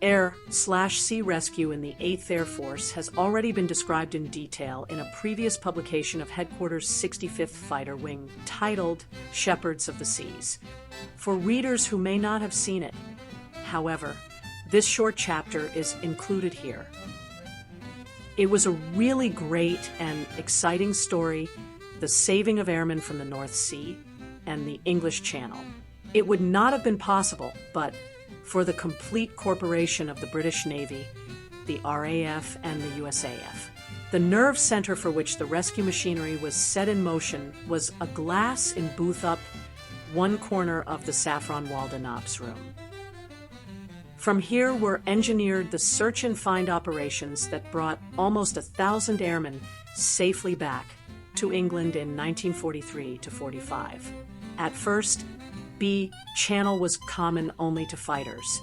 Air/Sea rescue in the 8th Air Force has already been described in detail in a previous publication of Headquarters' 65th Fighter Wing titled Shepherds of the Seas. For readers who may not have seen it, however, this short chapter is included here. It was a really great and exciting story, the saving of airmen from the North Sea and the English Channel. It would not have been possible but for the complete cooperation of the British Navy, the RAF, and the USAF. The nerve center for which the rescue machinery was set in motion was a glass in booth up one corner of the Saffron Walden Ops room. From here were engineered the search and find operations that brought almost 1,000 airmen safely back to England in 1943 to 45. At first, B Channel was common only to fighters,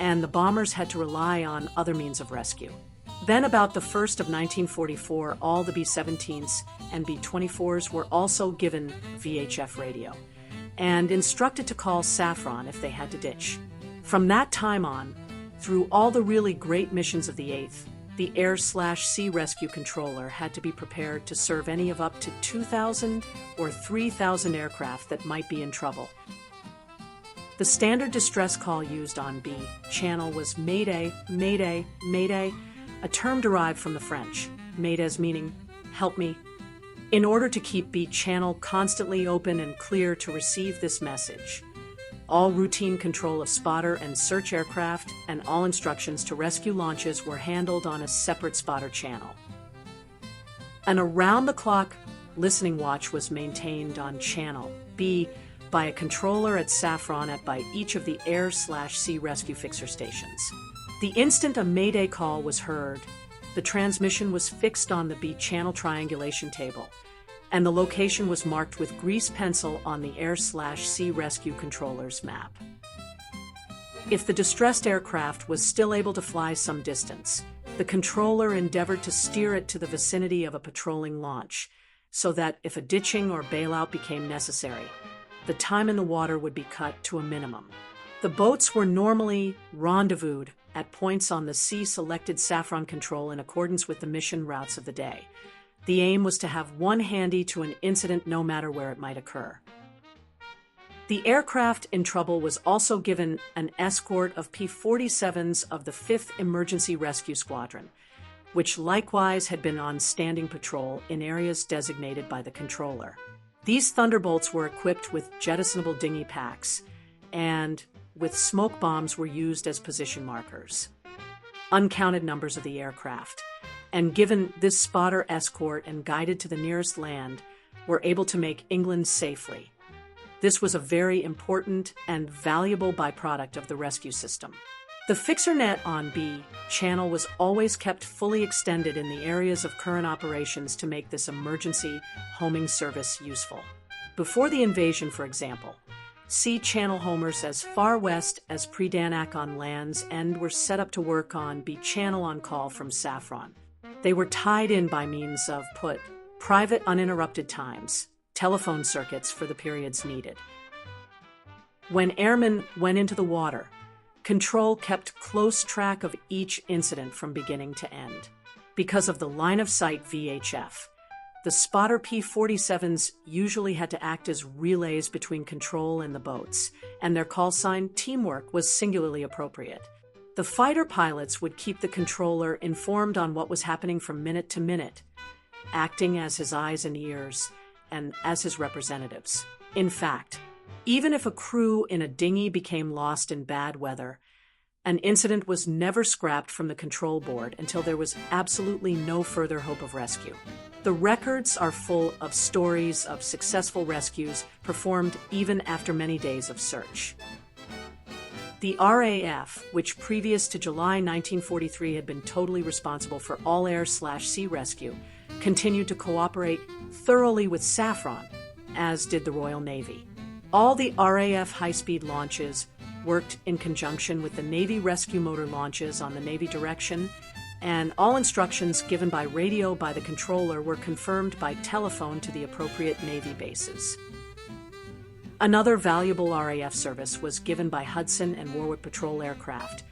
and the bombers had to rely on other means of rescue. Then about the 1st of 1944, all the B-17s and B-24s were also given VHF radio, and instructed to call Saffron if they had to ditch. From that time on, through all the really great missions of the 8th, the Air/Sea rescue controller had to be prepared to serve any of up to 2,000 or 3,000 aircraft that might be in trouble. The standard distress call used on B Channel was Mayday, Mayday, Mayday, a term derived from the French, Maydes meaning, help me, in order to keep B Channel constantly open and clear to receive this message. All routine control of spotter and search aircraft and all instructions to rescue launches were handled on a separate spotter channel. An around-the-clock listening watch was maintained on Channel B by a controller at Saffron by each of the Air/Sea rescue fixer stations. The instant a Mayday call was heard, the transmission was fixed on the B Channel triangulation table, and the location was marked with grease pencil on the Air/Sea rescue controller's map. If the distressed aircraft was still able to fly some distance, the controller endeavored to steer it to the vicinity of a patrolling launch, so that if a ditching or bailout became necessary, the time in the water would be cut to a minimum. The boats were normally rendezvoused at points on the sea-selected Saffron control in accordance with the mission routes of the day. The aim was to have one handy to an incident no matter where it might occur. The aircraft in trouble was also given an escort of P-47s of the 5th Emergency Rescue Squadron, which likewise had been on standing patrol in areas designated by the controller. These Thunderbolts were equipped with jettisonable dinghy packs, and with smoke bombs were used as position markers. Uncounted numbers of the aircraft, and given this spotter escort and guided to the nearest land, were able to make England safely. This was a very important and valuable byproduct of the rescue system. The fixer net on B Channel was always kept fully extended in the areas of current operations to make this emergency homing service useful. Before the invasion, for example, C Channel homers as far west as Pre-Danak on Land's End were set up to work on B Channel on call from Saffron. They were tied in by means of private uninterrupted times, telephone circuits for the periods needed. When airmen went into the water, Control kept close track of each incident from beginning to end. Because of the line-of-sight VHF, the spotter P-47s usually had to act as relays between Control and the boats, and their call sign, teamwork, was singularly appropriate. The fighter pilots would keep the controller informed on what was happening from minute to minute, acting as his eyes and ears, and as his representatives. In fact, even if a crew in a dinghy became lost in bad weather, an incident was never scrapped from the control board until there was absolutely no further hope of rescue. The records are full of stories of successful rescues performed even after many days of search. The RAF, which previous to July 1943 had been totally responsible for all Air/Sea rescue, continued to cooperate thoroughly with Saffron, as did the Royal Navy. All the RAF high-speed launches worked in conjunction with the Navy rescue motor launches on the Navy direction, and all instructions given by radio by the controller were confirmed by telephone to the appropriate Navy bases. Another valuable RAF service was given by Hudson and Warwick patrol aircraft,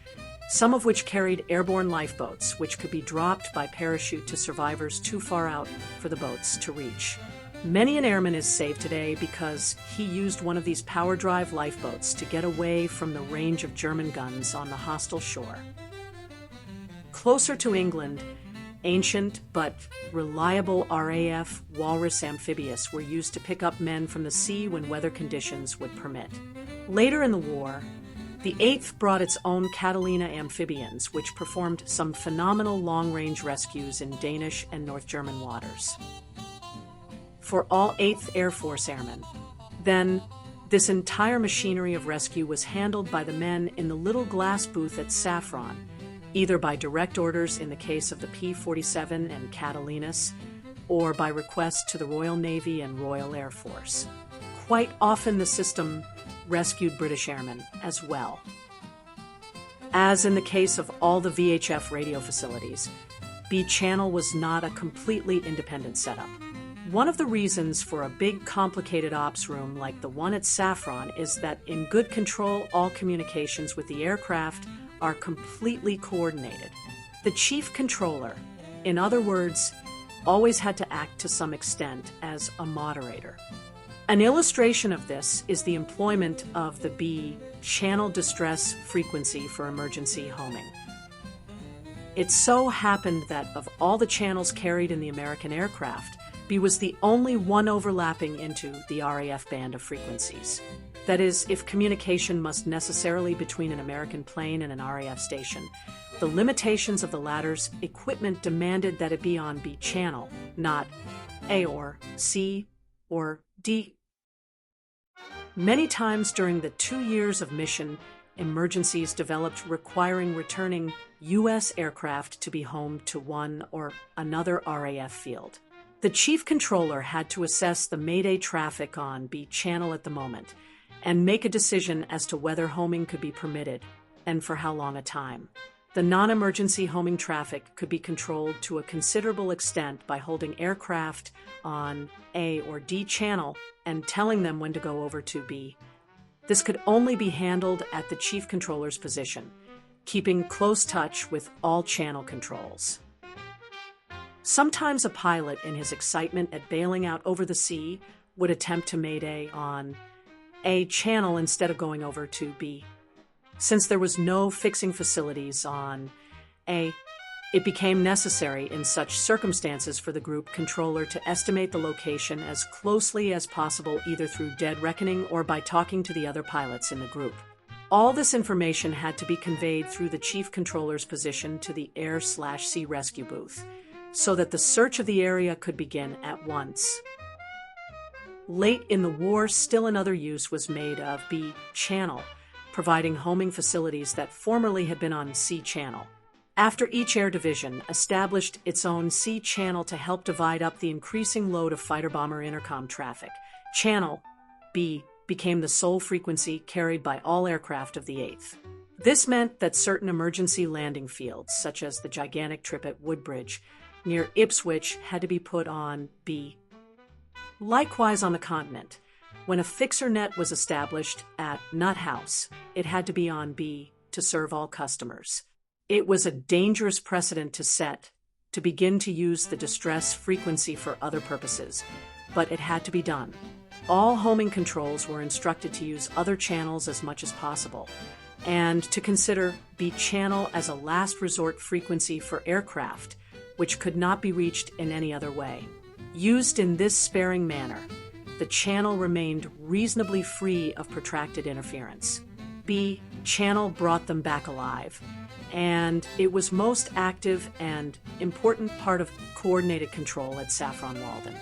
some of which carried airborne lifeboats, which could be dropped by parachute to survivors too far out for the boats to reach. Many an airman is saved today because he used one of these power drive lifeboats to get away from the range of German guns on the hostile shore. Closer to England, ancient but reliable RAF Walrus amphibious were used to pick up men from the sea when weather conditions would permit. Later in the war, the 8th brought its own Catalina amphibians, which performed some phenomenal long-range rescues in Danish and North German waters. For all 8th Air Force airmen, then, this entire machinery of rescue was handled by the men in the little glass booth at Saffron, either by direct orders in the case of the P-47 and Catalinas, or by request to the Royal Navy and Royal Air Force. Quite often the system rescued British airmen as well. As in the case of all the VHF radio facilities, B Channel was not a completely independent setup. One of the reasons for a big, complicated ops room like the one at Saffron is that in good control, all communications with the aircraft are completely coordinated. The chief controller, in other words, always had to act to some extent as a moderator. An illustration of this is the employment of the B channel distress frequency for emergency homing. It so happened that of all the channels carried in the American aircraft, B was the only one overlapping into the RAF band of frequencies. That is, if communication must necessarily between an American plane and an RAF station, the limitations of the latter's equipment demanded that it be on B channel, not A or C or D. Many times during the 2 years of mission, emergencies developed requiring returning U.S. aircraft to be home to one or another RAF field. The chief controller had to assess the Mayday traffic on B channel at the moment and make a decision as to whether homing could be permitted and for how long a time. The non-emergency homing traffic could be controlled to a considerable extent by holding aircraft on A or D channel and telling them when to go over to B. This could only be handled at the chief controller's position, keeping close touch with all channel controls. Sometimes a pilot, in his excitement at bailing out over the sea, would attempt to mayday on A channel instead of going over to B. Since there was no fixing facilities on A, it became necessary in such circumstances for the group controller to estimate the location as closely as possible, either through dead reckoning or by talking to the other pilots in the group. All this information had to be conveyed through the chief controller's position to the Air/Sea rescue booth, so that the search of the area could begin at once. Late in the war, still another use was made of B channel, providing homing facilities that formerly had been on C channel. After each air division established its own C channel to help divide up the increasing load of fighter-bomber intercom traffic, Channel B became the sole frequency carried by all aircraft of the 8th. This meant that certain emergency landing fields, such as the gigantic trip at Woodbridge, near Ipswich, had to be put on B. Likewise on the continent, when a fixer net was established at Nut House, it had to be on B to serve all customers. It was a dangerous precedent to set, to begin to use the distress frequency for other purposes, but it had to be done. All homing controls were instructed to use other channels as much as possible, and to consider B channel as a last resort frequency for aircraft, which could not be reached in any other way. Used in this sparing manner, the channel remained reasonably free of protracted interference. B channel brought them back alive, and it was most active and important part of coordinated control at Saffron Walden.